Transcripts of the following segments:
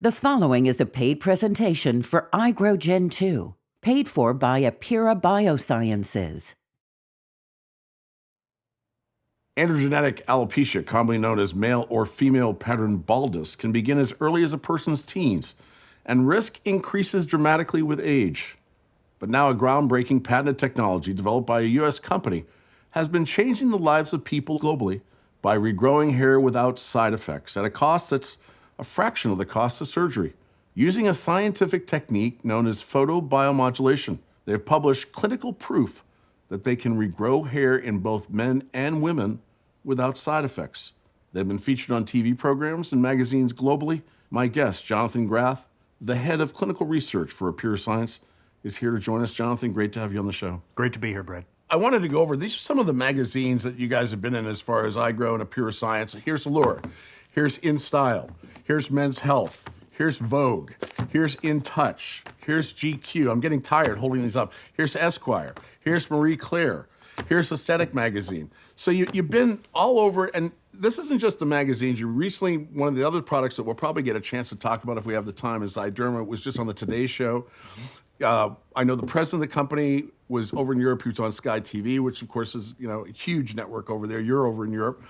The following is a paid presentation for iGrow Gen 2, paid for by Apira Biosciences. Androgenetic alopecia, commonly known as male or female pattern baldness, can begin as early as a person's teens, and risk increases dramatically with age. But now a groundbreaking patented technology developed by a U.S. company has been changing the lives of people globally by regrowing hair without side effects at a cost that's a fraction of the cost of surgery, using a scientific technique known as photobiomodulation. They have published clinical proof that they can regrow hair in both men and women without side effects. They've been featured on TV programs and magazines globally. My guest, Jonathan Graff, the head of clinical research for Apira Science, is here to join us. Jonathan, great to have you on the show. Great to be here, Brett. I wanted to go over, these are some of the magazines that you guys have been in as far as iGrow and Apira Science. Here's Allure, here's In Style, here's Men's Health, here's Vogue, here's In Touch, here's GQ. I'm getting tired holding these up. Here's Esquire, here's Marie Claire, here's Aesthetic Magazine. So you've been all over, and this isn't just the magazines. You recently, one of the other products that we'll probably get a chance to talk about if we have the time is Zyderma. It was just on the Today Show. I know the president of the company was over in Europe. He was on Sky TV, which of course is a huge network over there. You're over in Europe.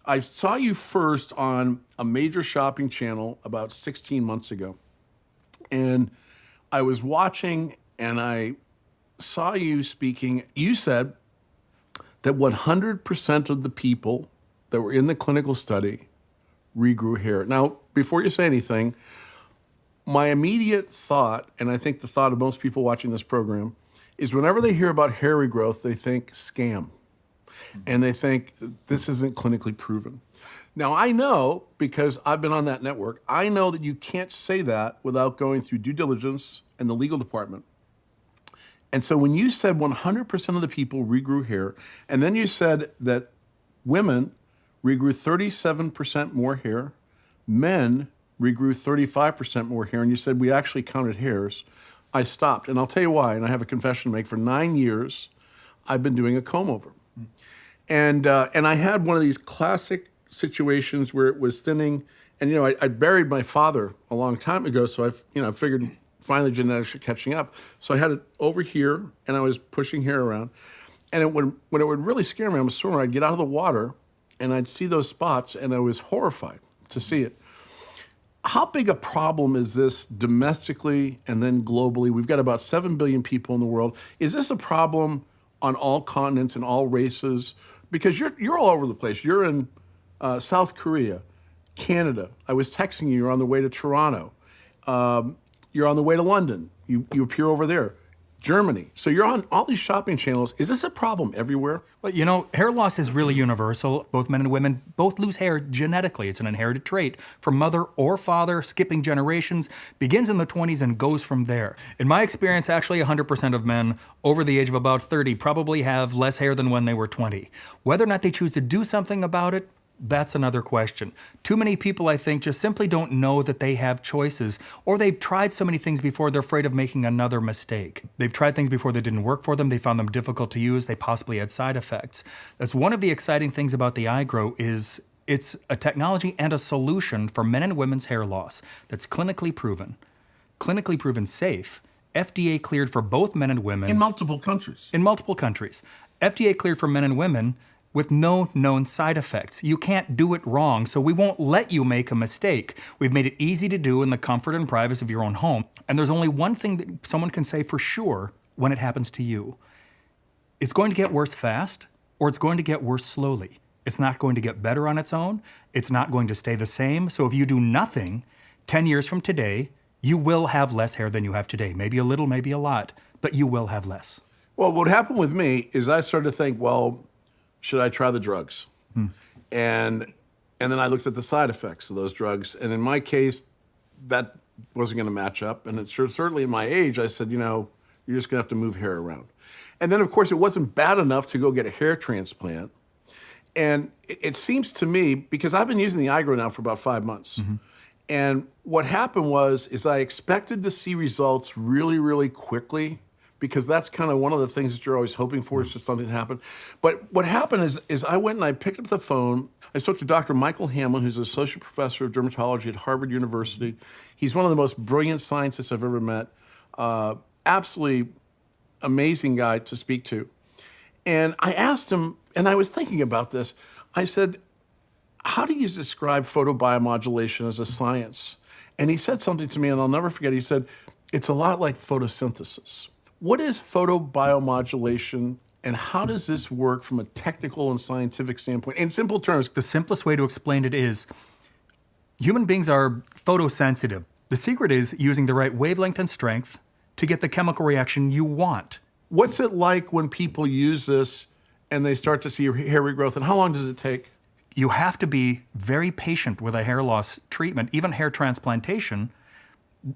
I saw you first on a major shopping channel about 16 months ago. And I was watching and I saw you speaking. You said that 100% of the people that were in the clinical study regrew hair. Now, before you say anything, my immediate thought, and I think the thought of most people watching this program, is whenever they hear about hair regrowth, they think scam. And they think this isn't clinically proven. Now, I know, because I've been on that network, I know that you can't say that without going through due diligence and the legal department. And so when you said 100% of the people regrew hair, and then you said that women regrew 37% more hair, men regrew 35% more hair, and you said we actually counted hairs, I stopped. And I'll tell you why, and I have a confession to make. For 9 years, I've been doing a comb over. And I had one of these classic situations where it was thinning, and I buried my father a long time ago, so I figured finally genetics are catching up. So I had it over here, and I was pushing hair around. And when it would really scare me, I'm a swimmer, I'd get out of the water, and I'd see those spots, and I was horrified to see it. How big a problem is this domestically and then globally? We've got about 7 billion people in the world. Is this a problem on all continents and all races? Because you're all over the place. You're in South Korea, Canada. I was texting you, you're on the way to Toronto. You're on the way to London. You appear over there. Germany. So you're on all these shopping channels. Is this a problem everywhere? Well, hair loss is really universal. Both men and women both lose hair genetically. It's an inherited trait from mother or father, skipping generations, begins in the 20s and goes from there. In my experience, actually 100% of men over the age of about 30 probably have less hair than when they were 20. Whether or not they choose to do something about it, that's another question. Too many people, I think, just simply don't know that they have choices, or they've tried so many things before they're afraid of making another mistake. They've tried things before that didn't work for them, they found them difficult to use, they possibly had side effects. That's one of the exciting things about the iGrow is it's a technology and a solution for men and women's hair loss that's clinically proven safe, FDA cleared for both men and women. In multiple countries. In multiple countries. FDA cleared for men and women with no known side effects. You can't do it wrong, so we won't let you make a mistake. We've made it easy to do in the comfort and privacy of your own home. And there's only one thing that someone can say for sure when it happens to you. It's going to get worse fast, or it's going to get worse slowly. It's not going to get better on its own. It's not going to stay the same. So if you do nothing, 10 years from today, you will have less hair than you have today. Maybe a little, maybe a lot, but you will have less. Well, what happened with me is I started to think, well, should I try the drugs? And then I looked at the side effects of those drugs. And in my case, that wasn't going to match up. And it's certainly at my age, I said, you're just going to have to move hair around. And then, of course, it wasn't bad enough to go get a hair transplant. And it seems to me, because I've been using the iGrow now for about 5 months. And what happened is I expected to see results really, really quickly, because that's kind of one of the things that you're always hoping for is just something to happen. But what happened is I went and I picked up the phone. I spoke to Dr. Michael Hamlin, who's an associate professor of dermatology at Harvard University. He's one of the most brilliant scientists I've ever met. Absolutely amazing guy to speak to. And I asked him, and I was thinking about this, I said, how do you describe photobiomodulation as a science? And he said something to me, and I'll never forget. He said, it's a lot like photosynthesis. What is photobiomodulation, and how does this work from a technical and scientific standpoint? In simple terms, The simplest way to explain it is human beings are photosensitive. The secret is using the right wavelength and strength to get the chemical reaction you want. what's it like when people use this and they start to see hair regrowth, and how long does it take? You have to be very patient with a hair loss treatment. Even hair transplantation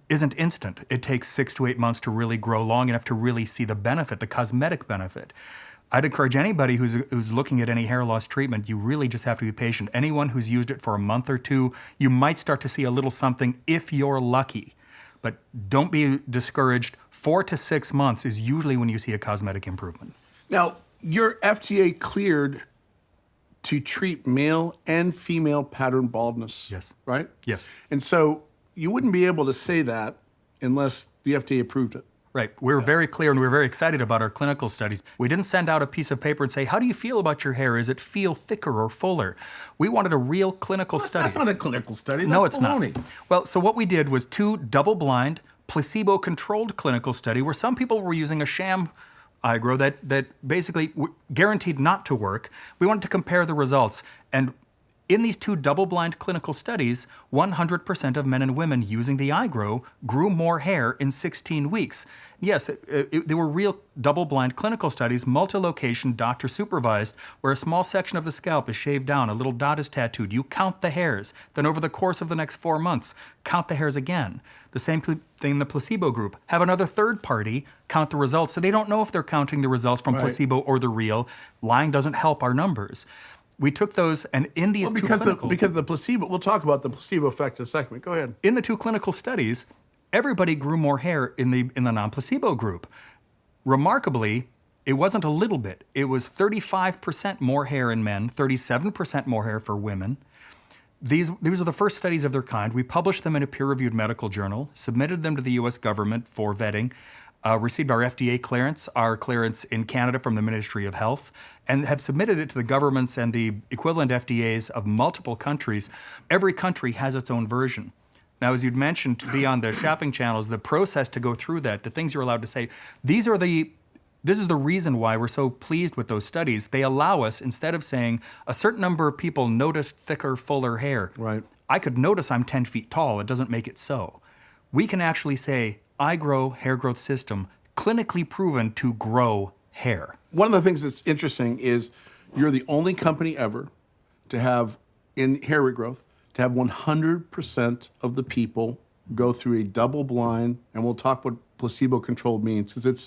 isn't instant. It takes 6 to 8 months to really grow long enough to really see the benefit, the cosmetic benefit. I'd encourage anybody who's looking at any hair loss treatment, you really just have to be patient. Anyone who's used it for a month or two, you might start to see a little something if you're lucky. But don't be discouraged. 4 to 6 months is usually when you see a cosmetic improvement. Now, you're FDA cleared to treat male and female pattern baldness. Yes. Right? Yes. And so you wouldn't be able to say that unless the FDA approved it. Right. We're very clear and we're very excited about our clinical studies. We didn't send out a piece of paper and say, how do you feel about your hair? Is it feel thicker or fuller? We wanted a real clinical study. That's not a clinical study. No, That's it's baloney. not. Well, so what we did was 2 double-blind, placebo-controlled clinical study where some people were using a sham iGrow that basically guaranteed not to work. We wanted to compare the results. And in these 2 double-blind clinical studies, 100% of men and women using the iGrow grew more hair in 16 weeks. Yes, they were real double-blind clinical studies, multi-location, doctor-supervised, where a small section of the scalp is shaved down, a little dot is tattooed. You count the hairs. Then over the course of the next 4 months, count the hairs again. The same thing in the placebo group. Have another third party count the results, so they don't know if they're counting the results from placebo or the real. Lying doesn't help our numbers. We took those, and in these Because two the placebo, we'll talk about the placebo effect in a second. Go ahead. in the 2 clinical studies, everybody grew more hair in the non-placebo group. Remarkably, it wasn't a little bit. It was 35% more hair in men, 37% more hair for women. These are the first studies of their kind. We published them in a peer-reviewed medical journal, submitted them to the U.S. government for vetting, received our FDA clearance, our clearance in Canada from the Ministry of Health, and have submitted it to the governments and the equivalent FDAs of multiple countries. Every country has its own version. Now, as you'd mentioned, to be on the shopping channels, the process to go through that, the things you're allowed to say, this is the reason why we're so pleased with those studies. They allow us, instead of saying a certain number of people noticed thicker, fuller hair, Right. I could notice I'm 10 feet tall. It doesn't make it so. We can actually say, iGrow hair growth system, clinically proven to grow hair. One of the things that's interesting is you're the only company ever to have, in hair regrowth, to have 100% of the people go through a double-blind, and we'll talk what placebo-controlled means, because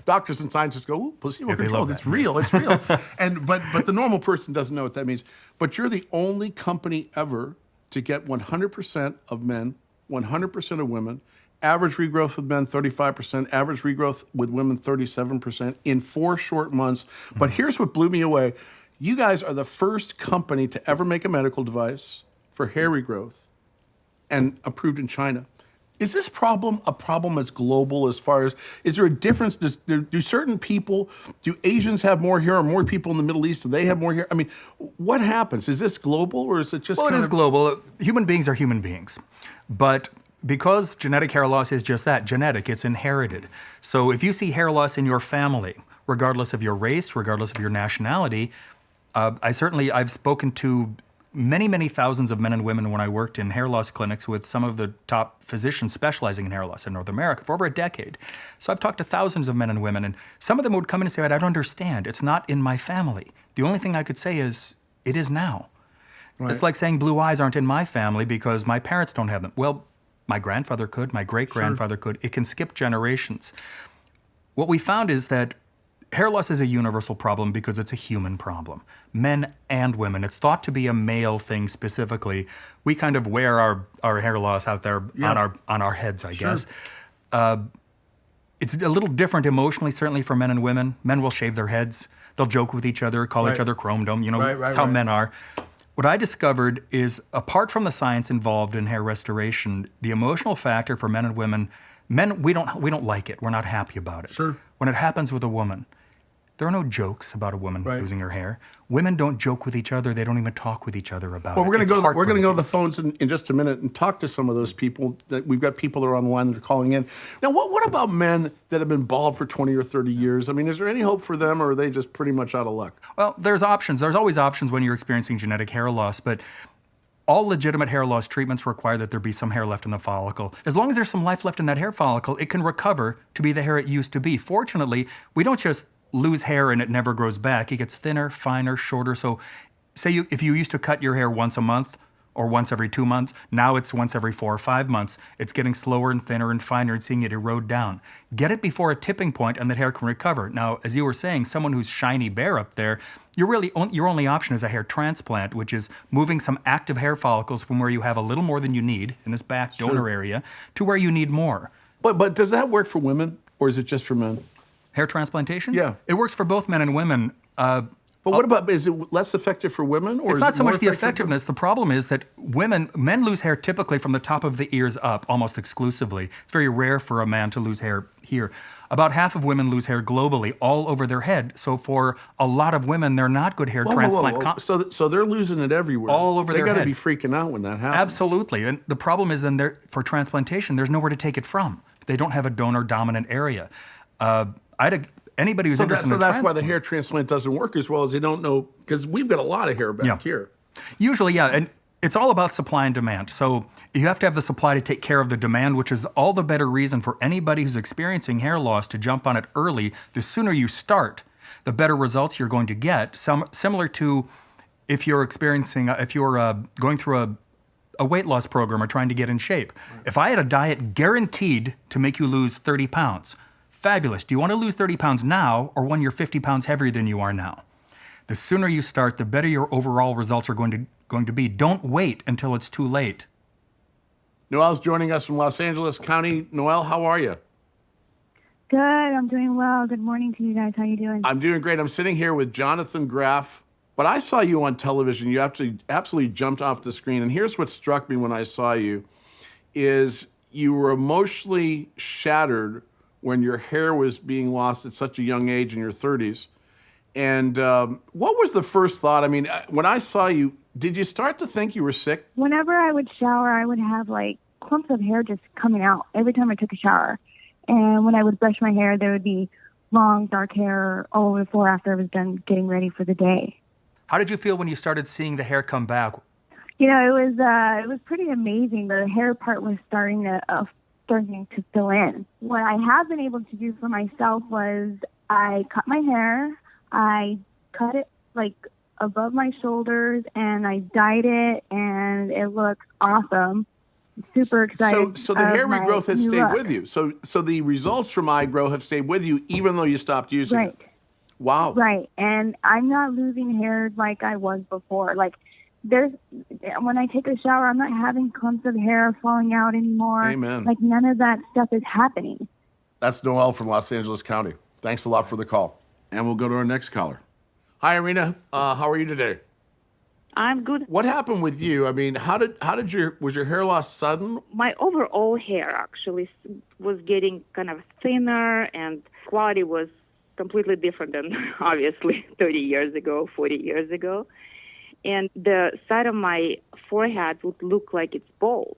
doctors and scientists go, ooh, placebo-controlled, that. it's real, it's real. But the normal person doesn't know what that means. But you're the only company ever to get 100% of men, 100% of women, average regrowth with men 35%, average regrowth with women 37% in 4 short months. But here's what blew me away. You guys are the first company to ever make a medical device for hair regrowth and approved in China. Is this problem a problem as global as far as, is there a difference? Do certain people, do Asians have more hair, or more people in the Middle East, do they have more hair? I mean, what happens? Is this global, or is it just Well, it kind is of global. Human beings are human beings. But because genetic hair loss is just that, genetic, it's inherited. So if you see hair loss in your family, regardless of your race, regardless of your nationality, I've spoken to many, many thousands of men and women when I worked in hair loss clinics with some of the top physicians specializing in hair loss in North America for over a decade. So I've talked to thousands of men and women, and some of them would come in and say, I don't understand. It's not in my family. The only thing I could say is, it is now. Right. It's like saying blue eyes aren't in my family because my parents don't have them. Well, my grandfather could, my great-grandfather could. It can skip generations. What we found is that hair loss is a universal problem because it's a human problem. Men and women. It's thought to be a male thing specifically. We kind of wear our hair loss out there on our heads, I guess. It's a little different emotionally, certainly for men and women. Men will shave their heads. They'll joke with each other, call each other chrome dome. That's how men are. What I discovered is, apart from the science involved in hair restoration, the emotional factor for men and women, men, we don't like it. We're not happy about it. Sure. When it happens with a woman, there are no jokes about a woman losing her hair. Women don't joke with each other. They don't even talk with each other about it. Well, we're going to go to the It's phones in just a minute and talk to some of those people. That we've got people that are on the line that are calling in. Now, what about men that have been bald for 20 or 30 years? I mean, is there any hope for them, or are they just pretty much out of luck? Well, there's options. There's always options when you're experiencing genetic hair loss, but all legitimate hair loss treatments require that there be some hair left in the follicle. As long as there's some life left in that hair follicle, it can recover to be the hair it used to be. Fortunately, we don't just lose hair and it never grows back. It gets thinner, finer, shorter. So say if you used to cut your hair once a month or once every 2 months, now it's once every 4 or 5 months. It's getting slower and thinner and finer and seeing it erode down. Get it before a tipping point and the hair can recover. Now, as you were saying, someone who's shiny bare up there, your only option is a hair transplant, which is moving some active hair follicles from where you have a little more than you need in this back donor area to where you need more. But does that work for women, or is it just for men? Hair transplantation? Yeah. It works for both men and women. But what about, is it less effective for women? Or It's is not it so more much the effective for- effectiveness. The problem is that men lose hair typically from the top of the ears up, almost exclusively. It's very rare for a man to lose hair here. About half of women lose hair globally, all over their head. So for a lot of women, they're not good hair transplant. So they're losing it everywhere. All over their They got to head. be freaking out when that happens. Absolutely. And the problem is then for transplantation, there's nowhere to take it from. They don't have a donor-dominant area. Anybody who's interested in a that's why transplant- the hair transplant doesn't work as well as they don't know, because we've got a lot of hair back here. Usually, yeah, and it's all about supply and demand. So you have to have the supply to take care of the demand, which is all the better reason for anybody who's experiencing hair loss to jump on it early. The sooner you start, the better results you're going to get. Similar to if you're going through a weight loss program or trying to get in shape. If I had a diet guaranteed to make you lose 30 pounds, fabulous. Do you want to lose 30 pounds now or when you're 50 pounds heavier than you are now? The sooner you start, the better your overall results are going to be. Don't wait until it's too late. Noelle's joining us from Los Angeles County. Noelle, how are you? Good. I'm doing well. Good morning to you guys. How you doing? I'm doing great. I'm sitting here with Jonathan Graff. But I saw you on television. You absolutely jumped off the screen. And here's what struck me when I saw you, is you were emotionally shattered when your hair was being lost at such a young age in your 30s. And what was the first thought? I mean, when I saw you, did you start to think you were sick? Whenever I would shower, I would have like clumps of hair just coming out every time I took a shower. And when I would brush my hair, there would be long, dark hair all over the floor after I was done getting ready for the day. How did you feel when you started seeing the hair come back? You know, it was pretty amazing. The hair part was starting to fill in. What I have been able to do for myself was I cut my hair, I cut it like above my shoulders, and I dyed it, and it looks awesome. Super excited. So the hair regrowth has stayed with you. So the results from iGrow have stayed with you even though you stopped using it. Wow. Right. And I'm not losing hair like I was before. Like when I take a shower, I'm not having clumps of hair falling out anymore. Amen. Like none of that stuff is happening. That's Noelle from Los Angeles County. Thanks a lot for the call. And we'll go to our next caller. Hi, Irina. How are you today? I'm good. What happened with you? I mean, was your hair loss sudden? My overall hair actually was getting kind of thinner, and quality was completely different than obviously 30 years ago, 40 years ago. And the side of my forehead would look like it's bald.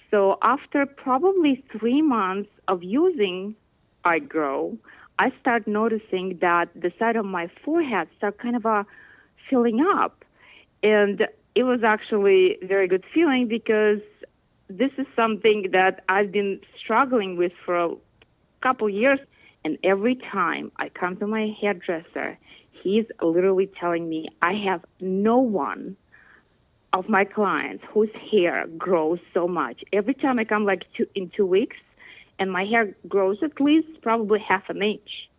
So after probably 3 months of using iGrow, I start noticing that the side of my forehead start kind of filling up. And it was actually a very good feeling because this is something that I've been struggling with for a couple years. And every time I come to my hairdresser, he's literally telling me I have no one of my clients whose hair grows so much. Every time I come in 2 weeks, and my hair grows at least probably half an inch.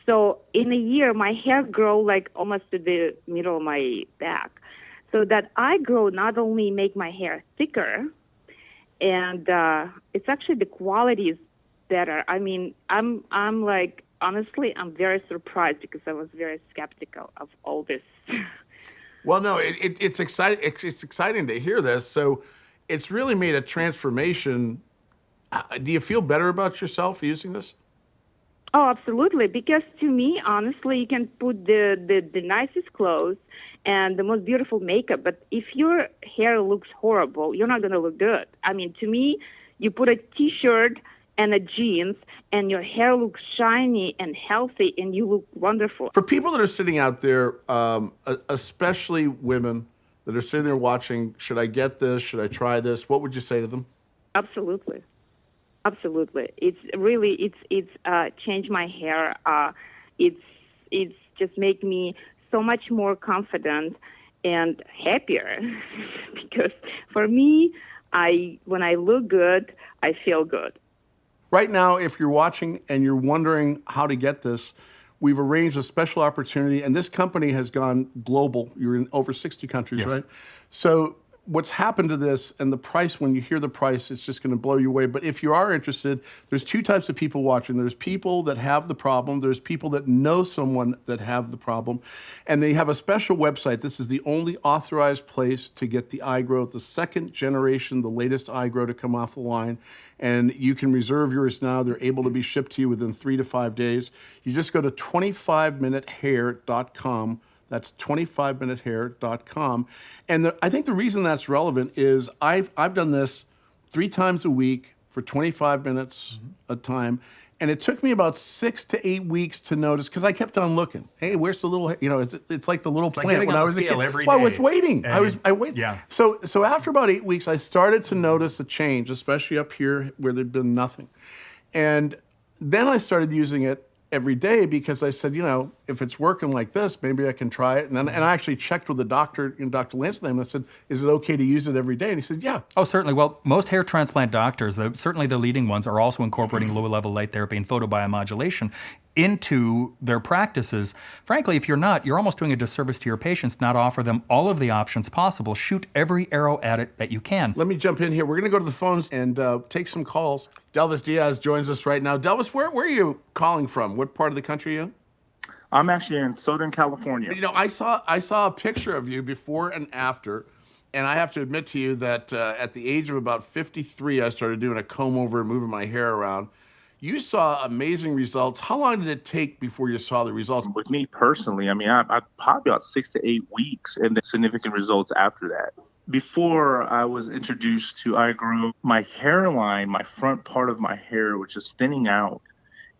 So in a year, my hair grow like almost to the middle of my back. So that iGrow not only make my hair thicker, and it's actually the quality is better. I mean, I'm like, honestly, I'm very surprised because I was very skeptical of all this. Well, no, it's exciting. It's exciting to hear this. So, it's really made a transformation. Do you feel better about yourself using this? Oh, absolutely. Because to me, honestly, you can put the nicest clothes and the most beautiful makeup, but if your hair looks horrible, you're not going to look good. I mean, to me, you put a T-shirt and a jeans, and your hair looks shiny and healthy, and you look wonderful. For people that are sitting out there, especially women that are sitting there watching, should I get this? Should I try this? What would you say to them? Absolutely. Absolutely. It's really, it's changed my hair. It's just make me so much more confident and happier because for me, when I look good, I feel good. Right now, if you're watching and you're wondering how to get this, we've arranged a special opportunity, and this company has gone global. You're in over 60 countries, Yes. right? So what's happened to this, and the price, when you hear the price, it's just going to blow you away. But if you are interested, there's two types of people watching. There's people that have the problem. There's people that know someone that have the problem. And they have a special website. This is the only authorized place to get the iGrow, the second generation, the latest iGrow to come off the line. And you can reserve yours now. They're able to be shipped to you within 3 to 5 days. You just go to 25minutehair.com. That's 25minutehair.com. And I think the reason that's relevant is I've done this 3 times a week for 25 minutes a time. And it took me about 6 to 8 weeks to notice, because I kept on looking. Hey, where's the little, it's like the little like plant getting when on I the was a scale kid. every Well, I was day. waiting. I And waited. yeah. So after about 8 weeks, I started to notice a change, especially up here where there'd been nothing. And then I started using it every day because I said, if it's working like this, maybe I can try it. And I actually checked with the doctor, Dr. Lansdale, and I said, is it okay to use it every day? And he said, yeah. Oh, certainly. Well, most hair transplant doctors, certainly the leading ones, are also incorporating low-level light therapy and photobiomodulation into their practices. Frankly, if you're not, you're almost doing a disservice to your patients not offer them all of the options possible. Shoot every arrow at it that you can. Let me jump in here. We're going to go to the phones and take some calls. Delvis Diaz joins us right now. Delvis, where are you calling from? What part of the country are you in? I'm actually in Southern California. I saw a picture of you before and after, and I have to admit to you that at the age of about 53, I started doing a comb over and moving my hair around. You saw amazing results. How long did it take before you saw the results? With me personally, I probably about 6 to 8 weeks, and then significant results after that. Before I was introduced to iGrow, my hairline, my front part of my hair was just thinning out.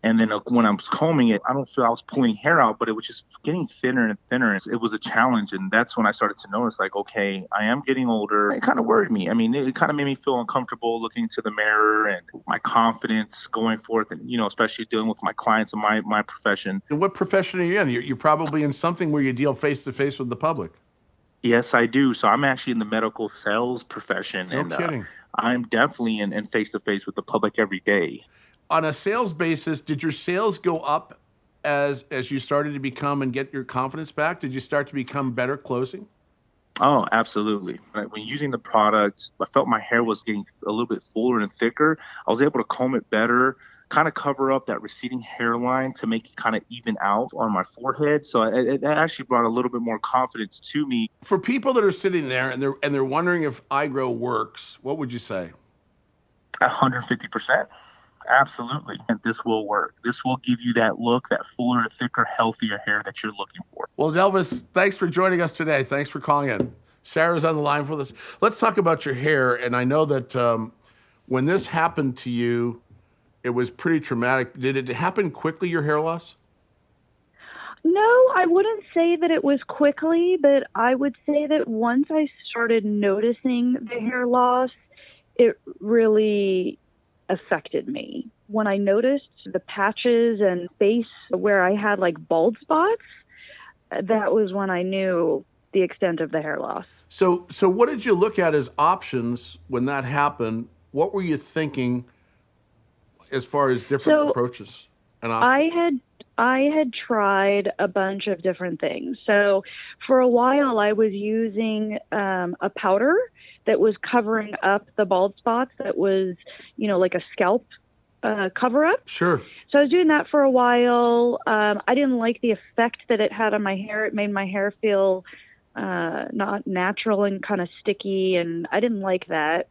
And then when I was combing it, I don't feel I was pulling hair out, but it was just getting thinner and thinner. It was a challenge. And that's when I started to notice, like, okay, I am getting older. It kind of worried me. I mean, it kind of made me feel uncomfortable looking into the mirror and my confidence going forth and, especially dealing with my clients and my profession. And what profession are you in? You're probably in something where you deal face-to-face with the public. Yes, I do. So I'm actually in the medical sales profession. No kidding. I'm definitely in face-to-face with the public every day. On a sales basis, did your sales go up as you started to become and get your confidence back? Did you start to become better closing? Oh, absolutely. When using the product, I felt my hair was getting a little bit fuller and thicker. I was able to comb it better, kind of cover up that receding hairline to make it kind of even out on my forehead. So it actually brought a little bit more confidence to me. For people that are sitting there and they're wondering if iGrow works, what would you say? 150%. Absolutely. And this will work. This will give you that look, that fuller, thicker, healthier hair that you're looking for. Well, Delvis, thanks for joining us today. Thanks for calling in. Sarah's on the line with us. Let's talk about your hair. And I know that when this happened to you, it was pretty traumatic. Did it happen quickly, your hair loss? No, I wouldn't say that it was quickly, but I would say that once I started noticing the hair loss, it really affected me. When I noticed the patches and face where I had like bald spots, that was when I knew the extent of the hair loss. So what did you look at as options when that happened? What were you thinking as far as different approaches and options? I had tried a bunch of different things. So for a while I was using a powder that was covering up the bald spots that was, like a scalp cover-up. Sure. So I was doing that for a while. I didn't like the effect that it had on my hair. It made my hair feel not natural and kind of sticky, and I didn't like that.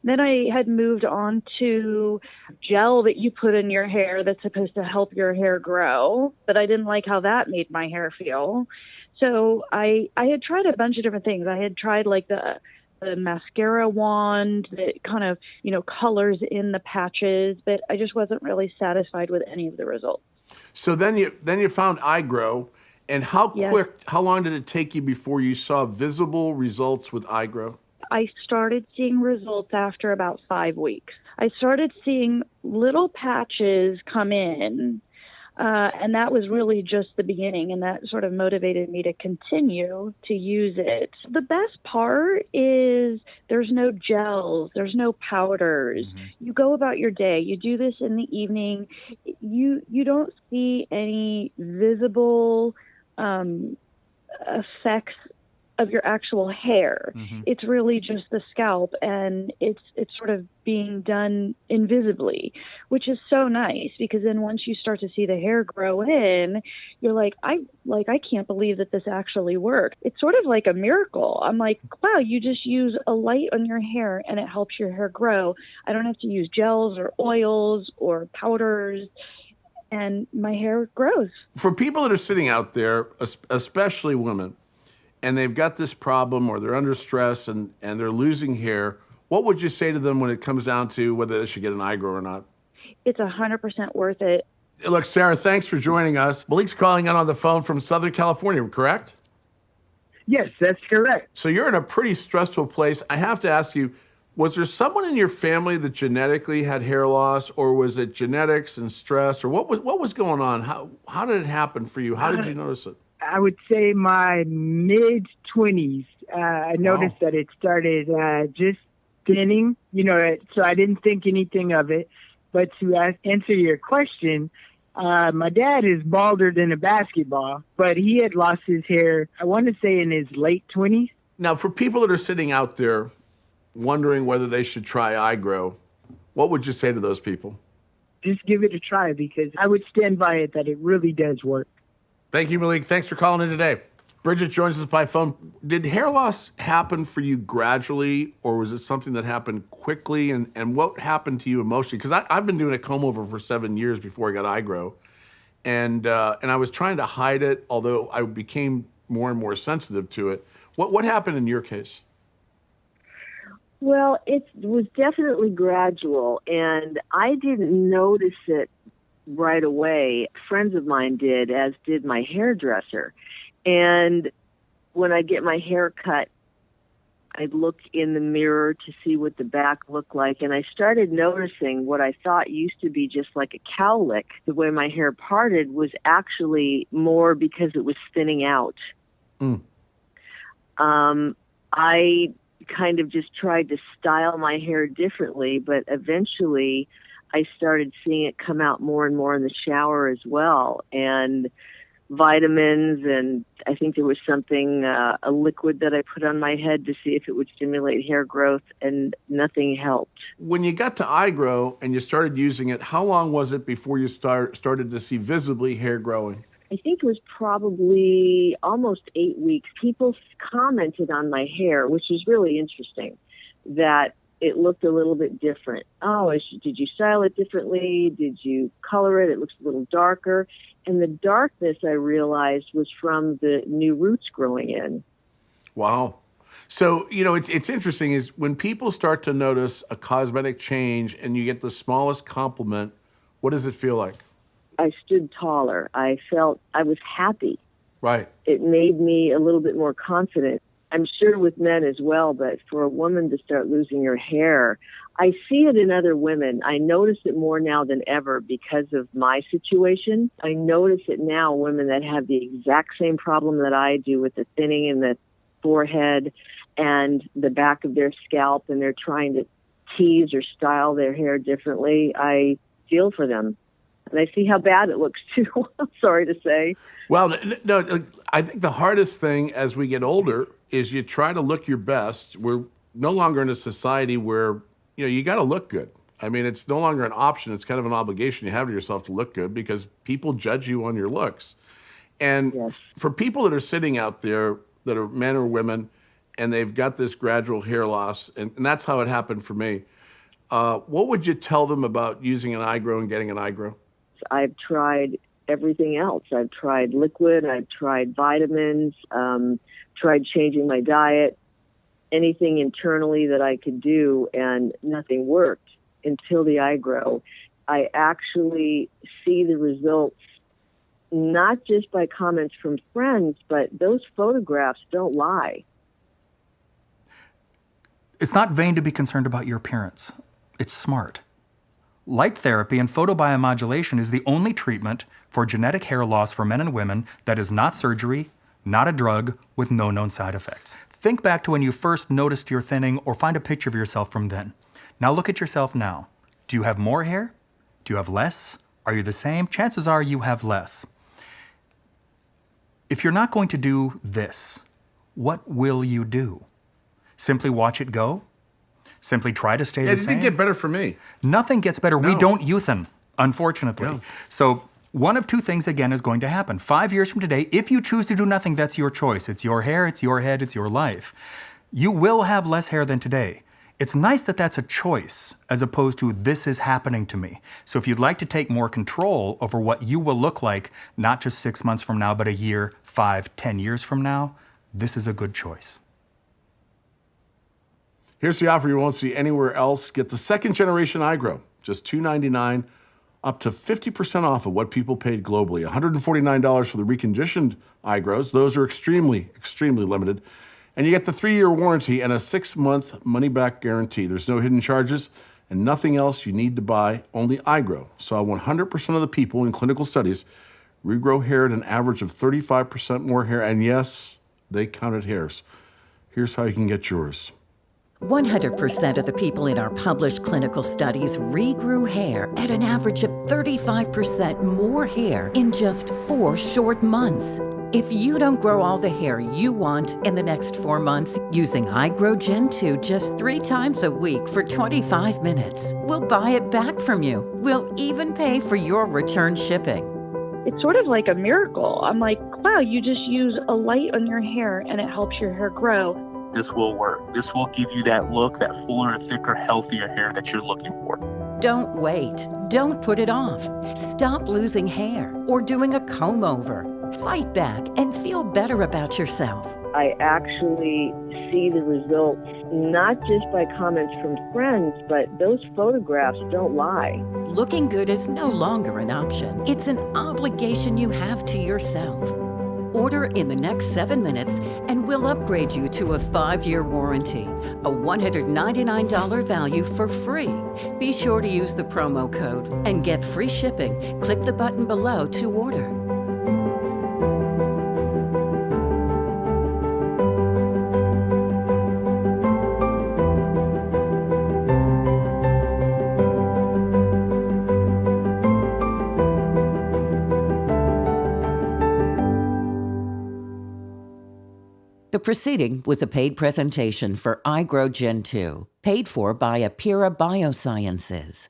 Then I had moved on to gel that you put in your hair that's supposed to help your hair grow, but I didn't like how that made my hair feel. So I had tried a bunch of different things. I had tried like the mascara wand that kind of, colors in the patches, but I just wasn't really satisfied with any of the results. So then you found iGrow, and how long did it take you before you saw visible results with iGrow? I started seeing results after about 5 weeks. I started seeing little patches come in, and that was really just the beginning, and that sort of motivated me to continue to use it. The best part is there's no gels, there's no powders. Mm-hmm. You go about your day. You do this in the evening. You don't see any visible effects of your actual hair. Mm-hmm. It's really just the scalp, and it's sort of being done invisibly, which is so nice, because then once you start to see the hair grow in, you're like, I can't believe that this actually worked. It's sort of like a miracle. I'm like, wow, you just use a light on your hair and it helps your hair grow. I don't have to use gels or oils or powders, and my hair grows. For people that are sitting out there, especially women, and they've got this problem, or they're under stress and they're losing hair, what would you say to them when it comes down to whether they should get an iGrow or not? It's 100% worth it. Look, Sarah, thanks for joining us. Malik's calling in on the phone from Southern California, correct? Yes, that's correct. So you're in a pretty stressful place. I have to ask you, was there someone in your family that genetically had hair loss, or was it genetics and stress, or what was going on? How did it happen for you? How did you notice it? I would say my mid-20s. I noticed that it started just thinning, so I didn't think anything of it. But to answer your question, my dad is balder than a basketball, but he had lost his hair, I want to say, in his late 20s. Now, for people that are sitting out there wondering whether they should try iGrow, what would you say to those people? Just give it a try, because I would stand by it that it really does work. Thank you, Malik. Thanks for calling in today. Bridget joins us by phone. Did hair loss happen for you gradually, or was it something that happened quickly? And what happened to you emotionally? Because I've been doing a comb over for 7 years before I got iGrow. And I was trying to hide it, although I became more and more sensitive to it. What happened in your case? Well, it was definitely gradual, and I didn't notice it right away. Friends of mine did, as did my hairdresser. And when I get my hair cut, I'd look in the mirror to see what the back looked like, and I started noticing what I thought used to be just like a cowlick. The way my hair parted was actually more because it was thinning out. I kind of just tried to style my hair differently, but eventually I started seeing it come out more and more in the shower as well, and vitamins, and I think there was something, a liquid that I put on my head to see if it would stimulate hair growth, and nothing helped. When you got to iGrow and you started using it, how long was it before you started to see visibly hair growing? I think it was probably almost 8 weeks. People commented on my hair, which is really interesting, that it looked a little bit different. Oh, did you style it differently? Did you color it? It looks a little darker. And the darkness, I realized, was from the new roots growing in. Wow. So, it's interesting is when people start to notice a cosmetic change and you get the smallest compliment, what does it feel like? I stood taller. I felt I was happy. Right. It made me a little bit more confident. I'm sure with men as well, but for a woman to start losing her hair, I see it in other women. I notice it more now than ever because of my situation. I notice it now, women that have the exact same problem that I do with the thinning in the forehead and the back of their scalp, and they're trying to tease or style their hair differently. I feel for them. And I see how bad it looks, too. I'm sorry to say. Well, no, I think the hardest thing as we get older is you try to look your best. We're no longer in a society where, you got to look good. I mean, it's no longer an option. It's kind of an obligation you have to yourself to look good because people judge you on your looks. And Yes. for people that are sitting out there, that are men or women, and they've got this gradual hair loss, and that's how it happened for me, what would you tell them about using an iGrow and getting an iGrow? I've tried everything else. I've tried liquid, I've tried vitamins, tried changing my diet, anything internally that I could do, and nothing worked until the iGrow. I actually see the results not just by comments from friends, but those photographs don't lie. It's not vain to be concerned about your appearance. It's smart. Light therapy and photobiomodulation is the only treatment for genetic hair loss for men and women that is not surgery, not a drug, with no known side effects. Think back to when you first noticed your thinning or find a picture of yourself from then. Now look at yourself now. Do you have more hair? Do you have less? Are you the same? Chances are you have less. If you're not going to do this, what will you do? Simply watch it go? Simply try to stay the It same? didn't get better for me. Nothing gets better. We No. don't youthen, unfortunately. No. So one of two things, again, is going to happen. 5 years from today, if you choose to do nothing, that's your choice. It's your hair, it's your head, it's your life. You will have less hair than today. It's nice that that's a choice as opposed to this is happening to me. So if you'd like to take more control over what you will look like, not just 6 months from now, but a year, 5, 10 years from now, this is a good choice. Here's the offer you won't see anywhere else. Get the second generation iGrow, just $299, up to 50% off of what people paid globally. $149 for the reconditioned iGrows. Those are extremely, extremely limited. And you get the 3-year warranty and a 6-month money-back guarantee. There's no hidden charges and nothing else you need to buy, only iGrow. Saw 100% of the people in clinical studies regrow hair at an average of 35% more hair. And yes, they counted hairs. Here's how you can get yours. 100% of the people in our published clinical studies regrew hair at an average of 35% more hair in just 4 short months. If you don't grow all the hair you want in the next 4 months using iGrow Gen 2 just 3 times a week for 25 minutes, we'll buy it back from you. We'll even pay for your return shipping. It's sort of like a miracle. I'm like, wow, you just use a light on your hair and it helps your hair grow. This will work. This will give you that look, that fuller, thicker, healthier hair that you're looking for. Don't wait. Don't put it off. Stop losing hair or doing a comb over. Fight back and feel better about yourself. I actually see the results not just by comments from friends, but those photographs don't lie. Looking good is no longer an option. It's an obligation you have to yourself. Order in the next 7 minutes and we'll upgrade you to a 5-year warranty, a $199 value for free. Be sure to use the promo code and get free shipping. Click the button below to order. The proceeding was a paid presentation for iGrow Gen 2, paid for by Apira Biosciences.